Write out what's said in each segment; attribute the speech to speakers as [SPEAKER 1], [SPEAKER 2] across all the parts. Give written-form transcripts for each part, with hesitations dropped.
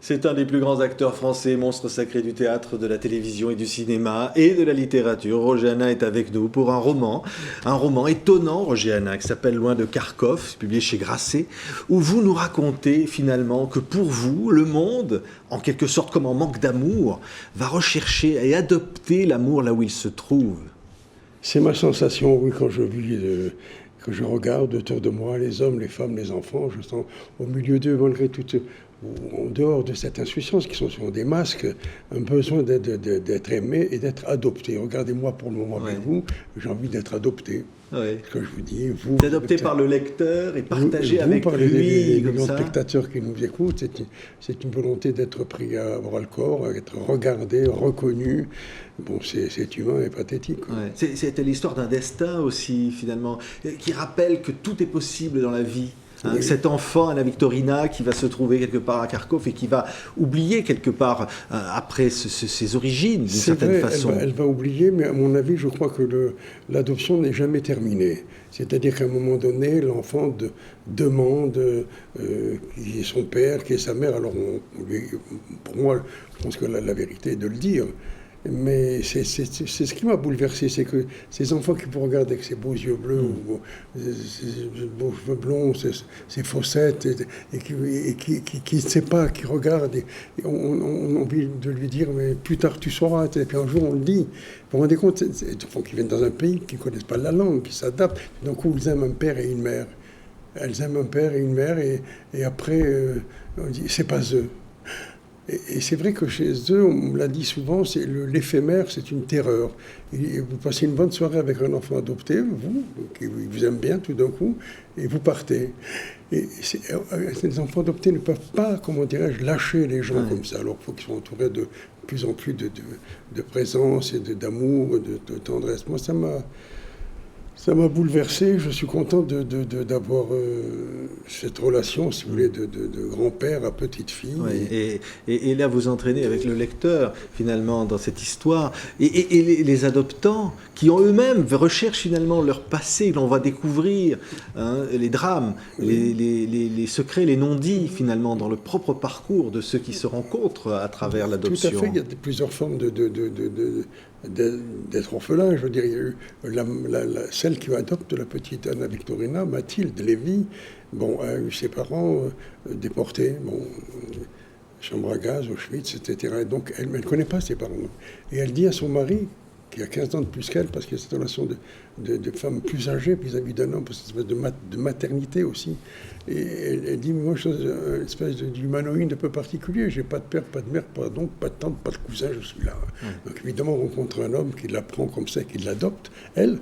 [SPEAKER 1] C'est un des plus grands acteurs français, monstre sacré du théâtre, de la télévision et du cinéma et de la littérature. Roger Hanna est avec nous pour un roman étonnant, Roger Hanna, qui s'appelle Loin de Kharkov, publié chez Grasset, où vous nous racontez finalement que pour vous, le monde, en quelque sorte comme en manque d'amour, va rechercher et adopter l'amour là où il se trouve.
[SPEAKER 2] C'est ma sensation, oui, quand je regarde autour de moi les hommes, les femmes, les enfants, je sens au milieu d'eux, malgré tout, en dehors de cette insouciance, qui sont souvent des masques, un besoin d'être aimé et d'être adopté. Regardez-moi pour le moment avec vous, j'ai envie d'être adopté.
[SPEAKER 1] Ouais.
[SPEAKER 2] Ce que je vous dis, vous...
[SPEAKER 1] D'adopter par le lecteur et partager avec lui,
[SPEAKER 2] les
[SPEAKER 1] comme
[SPEAKER 2] millions de
[SPEAKER 1] ça.
[SPEAKER 2] spectateurs qui nous écoutent, c'est une volonté d'être pris à bras le corps, être regardé, reconnu. Bon, c'est humain et pathétique.
[SPEAKER 1] Ouais. C'était l'histoire d'un destin aussi, finalement, qui rappelle que tout est possible dans la vie. Hein, oui. Cet enfant, Anna Victorina, qui va se trouver quelque part à Kharkov et qui va oublier quelque part, après, ses origines, d'une certaine façon.
[SPEAKER 2] Elle va oublier, mais à mon avis, je crois que l'adoption n'est jamais terminée. C'est-à-dire qu'à un moment donné, l'enfant demande qui est son père, qui est sa mère. Alors, pour moi, je pense que la vérité est de le dire. Mais c'est ce qui m'a bouleversé, c'est que ces enfants qui vous regardent avec ces beaux yeux bleus, ou ces beaux cheveux blonds, ces fossettes, et qui ne sait pas, qui regarde, et on a envie de lui dire, mais plus tard tu sauras, et puis un jour on le dit. Vous vous rendez compte, c'est des enfants qui viennent dans un pays, qui ne connaissent pas la langue, qui s'adaptent, donc ils aiment un père et une mère. Elles aiment un père et une mère, et après, on dit, c'est pas eux. Et c'est vrai que chez eux, on me l'a dit souvent, l'éphémère, c'est une terreur. Et vous passez une bonne soirée avec un enfant adopté, vous, qui vous aime bien tout d'un coup, et vous partez. Et ces enfants adoptés ne peuvent pas, comment dirais-je, lâcher les gens comme ça. Alors il faut qu'ils soient entourés de plus en plus de présence et d'amour, de tendresse. Moi, ça m'a bouleversé. Je suis content d'avoir cette relation, si vous voulez, de grand-père à petite-fille.
[SPEAKER 1] Oui, et là, vous entraînez avec le lecteur, finalement, dans cette histoire. Et les adoptants, qui en eux-mêmes recherchent finalement leur passé. On va découvrir les drames, les secrets, les non-dits, finalement, dans le propre parcours de ceux qui se rencontrent à travers l'adoption.
[SPEAKER 2] Tout à fait. Il y a plusieurs formes d'être orphelin. Je veux dire, il y a eu celle qui adopte la petite Anna Victorina, Mathilde Lévy, a eu ses parents déportés, chambre à gaz, Auschwitz, etc. Et donc, elle ne connaît pas ses parents. Et elle dit à son mari, qui a 15 ans de plus qu'elle, parce qu'il y a cette relation de femme plus âgée vis-à-vis d'un homme, parce que c'est une espèce de maternité aussi. Et elle dit, moi, je suis une espèce d'humanoïde un peu particulier. J'ai pas de père, pas de mère, pas d'oncle, pas de tante, pas de cousin, je suis là. Donc évidemment, on rencontre un homme qui la prend comme ça, qui l'adopte. Elle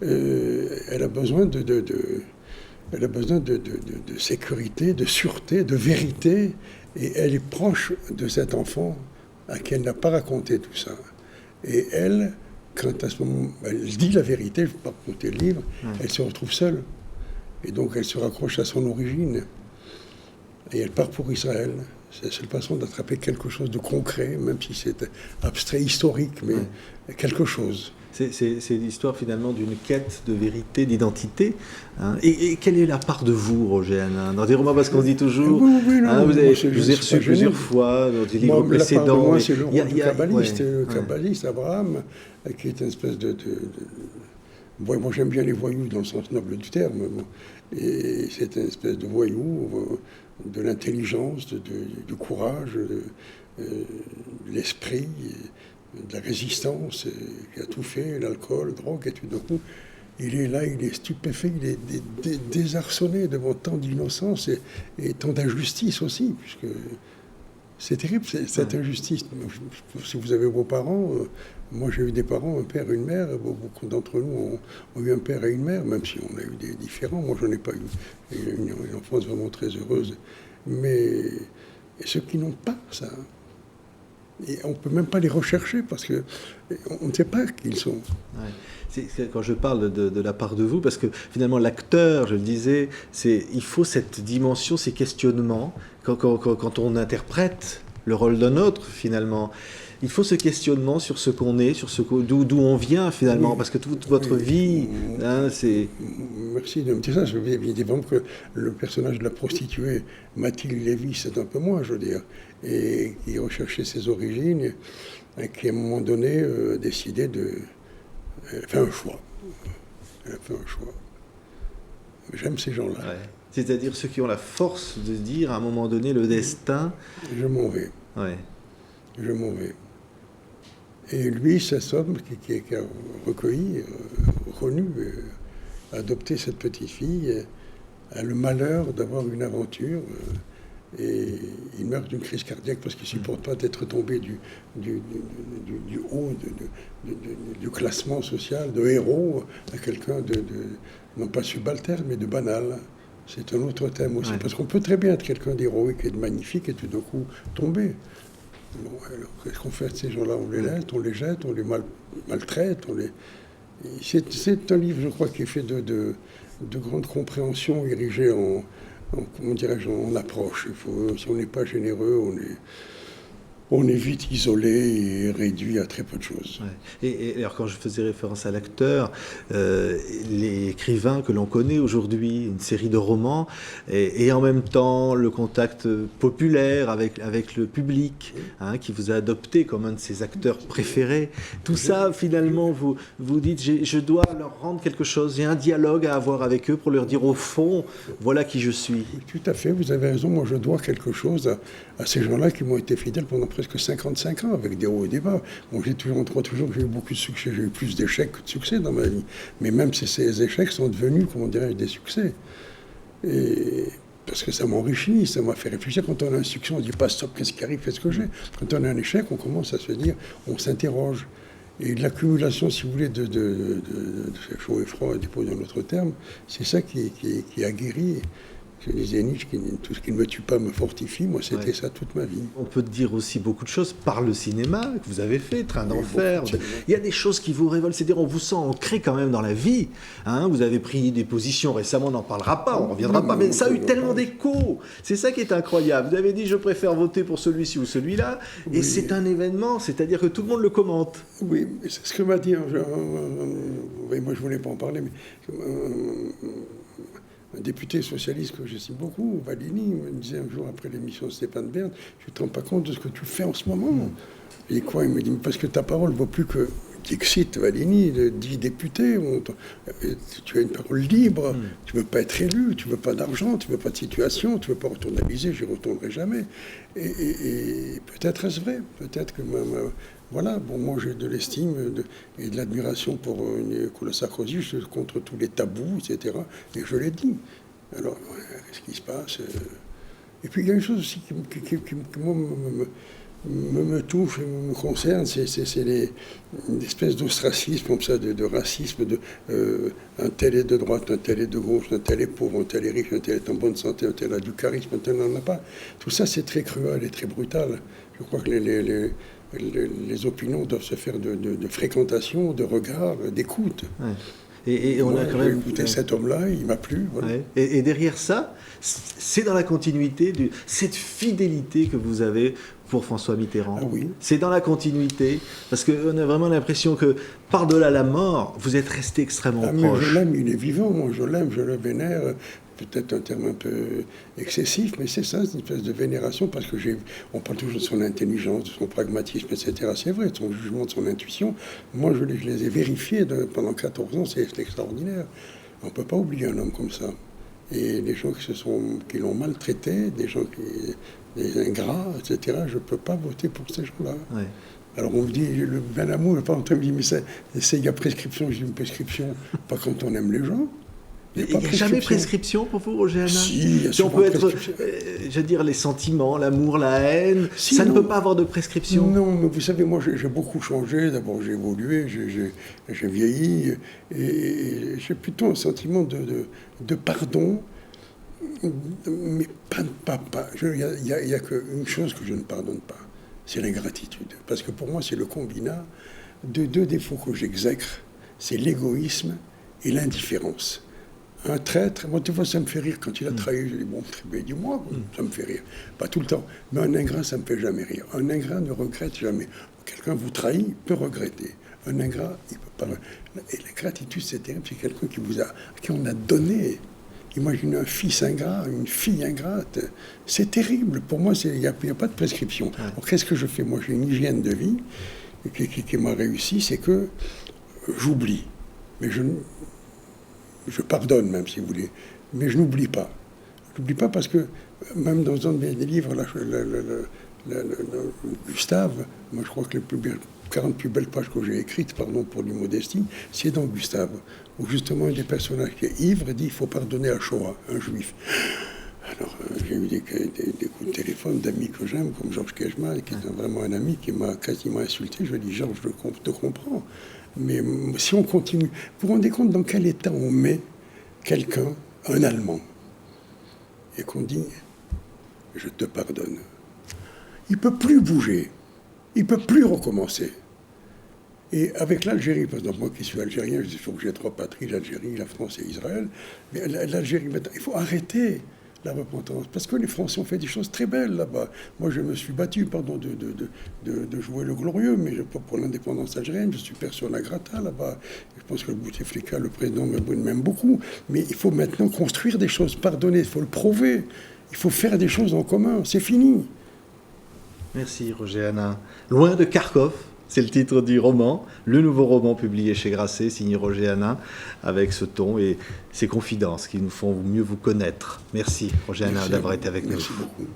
[SPEAKER 2] a besoin elle a besoin de sécurité, de sûreté, de vérité. Et elle est proche de cet enfant à qui elle n'a pas raconté tout ça. Et elle, quand à ce moment, elle dit la vérité, je ne vais pas raconter le livre, elle se retrouve seule. Et donc elle se raccroche à son origine. Et elle part pour Israël. C'est la seule façon d'attraper quelque chose de concret, même si c'est abstrait, historique, mais quelque chose.
[SPEAKER 1] C'est l'histoire finalement d'une quête de vérité, d'identité. Et quelle est la part de vous, Roger Hanna, dans des romans, parce qu'on dit toujours, vous avez reçu plusieurs fois dans des livres précédents.
[SPEAKER 2] La part de moi, c'est le rôle du kabbaliste, le kabbaliste Abraham, qui est une espèce de moi, j'aime bien les voyous dans le sens noble du terme. Et c'est une espèce de voyou, de l'intelligence, du courage, de l'esprit, de la résistance, qui a tout fait, l'alcool, drogue, et tout d'un coup, il est là, il est stupéfait, il est désarçonné devant tant d'innocence et tant d'injustice aussi, puisque c'est terrible, cette injustice. Si vous avez vos parents, moi j'ai eu des parents, un père et une mère, beaucoup d'entre nous ont eu un père et une mère, même si on a eu des différents. Moi je n'ai pas eu une enfance vraiment très heureuse. Mais ceux qui n'ont pas ça, et on ne peut même pas les rechercher parce qu'on ne sait pas qui ils sont.
[SPEAKER 1] Quand je parle de la part de vous, parce que finalement l'acteur, je le disais, il faut cette dimension, ces questionnements, quand on interprète le rôle d'un autre finalement. Il faut ce questionnement sur ce qu'on est, sur d'où on vient finalement,
[SPEAKER 2] Oui.
[SPEAKER 1] parce que toute votre vie, hein, c'est...
[SPEAKER 2] Merci de me dire ça. Évidemment que le personnage de la prostituée, Mathilde Lévy, c'est un peu moi, je veux dire, et qui recherchait ses origines, et qui à un moment donné a décidé de... Elle a fait un choix. J'aime ces gens-là.
[SPEAKER 1] Ouais. C'est-à-dire ceux qui ont la force de dire à un moment donné le destin...
[SPEAKER 2] Je m'en vais.
[SPEAKER 1] Ouais.
[SPEAKER 2] Je m'en vais. Et lui, cet homme qui a recueilli, reconnu, adopté cette petite fille, a le malheur d'avoir une aventure et il meurt d'une crise cardiaque parce qu'il ne supporte pas d'être tombé du haut du classement social de héros à quelqu'un de non pas subalterne mais de banal. C'est un autre thème aussi, parce qu'on peut très bien être quelqu'un d'héroïque et de magnifique et tout d'un coup tomber. Bon, alors, qu'est-ce qu'on fait de ces gens-là? On les laisse, on les jette, on les maltraite, C'est un livre, je crois, qui est fait de grande compréhension, érigé comment dirais-je, en approche. Si on n'est pas généreux, on est vite isolé et réduit à très peu de choses.
[SPEAKER 1] Ouais. Et alors quand je faisais référence à l'acteur, l'écrivain que l'on connaît aujourd'hui, une série de romans, et en même temps le contact populaire avec le public, hein, qui vous a adopté comme un de ses acteurs préférés, tout ça finalement vous dites je dois leur rendre quelque chose, j'ai un dialogue à avoir avec eux pour leur dire au fond voilà qui je suis.
[SPEAKER 2] Tout à fait, vous avez raison, moi je dois quelque chose à ces gens-là qui m'ont été fidèles pendant presque 55 ans, avec des hauts et des bas. Bon, on croit toujours que j'ai eu beaucoup de succès, j'ai eu plus d'échecs que de succès dans ma vie. Mais même ces échecs sont devenus, comment dirais-je, des succès. Et parce que ça m'enrichit, ça m'a fait réfléchir. Quand on a un succès, on ne dit pas stop, qu'est-ce qui arrive, qu'est-ce que j'ai. Quand on a un échec, on commence à se dire, on s'interroge. Et l'accumulation, si vous voulez, de chaud et froid, dépôt dans notre terme, c'est ça qui aguerrit. Je disais Nietzsche, tout ce qui ne me tue pas me fortifie. Moi, c'était ça toute ma vie.
[SPEAKER 1] On peut dire aussi beaucoup de choses par le cinéma que vous avez fait, Train d'enfer. Il y a des choses qui vous révoltent, c'est-à-dire on vous sent ancré quand même dans la vie. Hein, vous avez pris des positions récemment, on n'en parlera pas, on ne reviendra pas, mais ça a eu tellement d'écho. C'est ça qui est incroyable. Vous avez dit je préfère voter pour celui-ci ou celui-là, et c'est un événement, c'est-à-dire que tout le monde le commente.
[SPEAKER 2] Oui, c'est ce que m'a dit moi je ne voulais pas en parler, mais un député socialiste que j'estime beaucoup, Valigny, me disait un jour après l'émission de Stéphane Bern, tu ne te rends pas compte de ce que tu fais en ce moment. Et quoi? Il me dit, parce que ta parole ne vaut plus que Dixit, Valigny, 10 députés, tu as une parole libre, tu ne veux pas être élu, tu ne veux pas d'argent, tu ne veux pas de situation, tu ne veux pas retourner à l'Élysée, j'y retournerai jamais. Et peut-être est-ce vrai, peut-être que voilà, bon, moi j'ai de l'estime et de l'admiration pour Nicolas Sarkozy, je suis contre tous les tabous, etc. Et je l'ai dit. Alors, qu'est-ce qui se passe? Et puis il y a une chose aussi qui moi, me touche et me concerne, c'est une espèce d'ostracisme comme ça, de racisme, un tel est de droite, un tel est de gauche, un tel est pauvre, un tel est riche, un tel est en bonne santé, un tel a du charisme, un tel n'en a pas. Tout ça c'est très cruel et très brutal. Je crois que les opinions doivent se faire de fréquentation, de regard, d'écoute.
[SPEAKER 1] Ouais. Et on a quand même
[SPEAKER 2] écouté cet homme-là, il m'a plu. Voilà.
[SPEAKER 1] Ouais. Et derrière ça, c'est dans la continuité de cette fidélité que vous avez pour François Mitterrand.
[SPEAKER 2] Ah oui.
[SPEAKER 1] C'est dans la continuité, parce qu'on a vraiment l'impression que par-delà la mort, vous êtes resté extrêmement proche.
[SPEAKER 2] Mais je l'aime, il est vivant, moi je l'aime, je le vénère. Peut-être un terme un peu excessif, mais c'est ça, c'est une espèce de vénération, parce que on parle toujours de son intelligence, de son pragmatisme, etc. C'est vrai, de son jugement, de son intuition. Moi, je les ai vérifiés pendant 14 ans, c'est extraordinaire. On ne peut pas oublier un homme comme ça. Et les gens qui l'ont maltraité, des ingrats, etc., je ne peux pas voter pour ces gens-là.
[SPEAKER 1] Ouais.
[SPEAKER 2] Alors on me dit, le bien amour, pas en train de me dire, mais il y a prescription, j'ai une prescription, pas quand on aime les gens.
[SPEAKER 1] Il n'y a jamais prescription pour vous, Roger Hanna?
[SPEAKER 2] Si
[SPEAKER 1] on peut être, je veux dire, les sentiments, l'amour, la haine, ça ne peut pas avoir de prescription.
[SPEAKER 2] Non, mais vous savez, moi j'ai beaucoup changé. D'abord j'ai évolué, j'ai vieilli, et j'ai plutôt un sentiment de pardon, mais pas. Il n'y a qu'une chose que je ne pardonne pas, c'est l'ingratitude. Parce que pour moi, c'est le combinat de deux défauts que j'exècre, c'est l'égoïsme et l'indifférence. Un traître, moi, tu vois, ça me fait rire quand il a trahi. Je dis, bon, dis-moi, ça me fait rire. Pas tout le temps. Mais un ingrat, ça me fait jamais rire. Un ingrat ne regrette jamais. quelqu'un vous trahit, peut regretter. Un ingrat, il peut pas. Et la gratitude, c'est terrible, c'est quelqu'un à qui on a donné. Imagine un fils ingrat, une fille ingrate. C'est terrible. Pour moi, il n'y a pas de prescription.
[SPEAKER 1] Ouais.
[SPEAKER 2] Alors, qu'est-ce que je fais? Moi, j'ai une hygiène de vie qui m'a réussi, c'est que j'oublie. Mais je pardonne, même, si vous voulez. Mais je n'oublie pas. Je n'oublie pas parce que, même dans un des livres, là, Gustave, moi, je crois que les 40 plus belles pages que j'ai écrites, pardon pour l'immodestie, c'est dans Gustave, où justement un des personnages qui est ivre dit il faut pardonner à Shoah, un juif. Alors j'ai eu des coups de téléphone d'amis que j'aime, comme Georges Kejman, qui est vraiment un ami qui m'a quasiment insulté. Je lui ai dit Georges, je te comprends, mais si on continue, vous vous rendez compte dans quel état on met quelqu'un, un Allemand, et qu'on dit je te pardonne. Il ne peut plus bouger. Il ne peut plus recommencer. Et avec l'Algérie, par exemple, moi qui suis algérien, je dis qu'il faut que j'ai 3 patries, l'Algérie, la France et Israël. Mais l'Algérie, maintenant, il faut arrêter la repentance. Parce que les Français ont fait des choses très belles là-bas. Moi, je me suis battu, pardon, de jouer le glorieux, mais pas pour l'indépendance algérienne. Je suis persona grata là-bas. Je pense que le Bouteflika, le président, m'aime beaucoup. Mais il faut maintenant construire des choses, pardonner, il faut le prouver. Il faut faire des choses en commun. C'est fini.
[SPEAKER 1] Merci Roger Hanin. Loin de Kharkov, c'est le titre du roman, le nouveau roman publié chez Grasset, signé Roger Hanin, avec ce ton et ces confidences qui nous font mieux vous connaître. Merci Roger Hanin d'avoir été avec nous.
[SPEAKER 2] Merci beaucoup.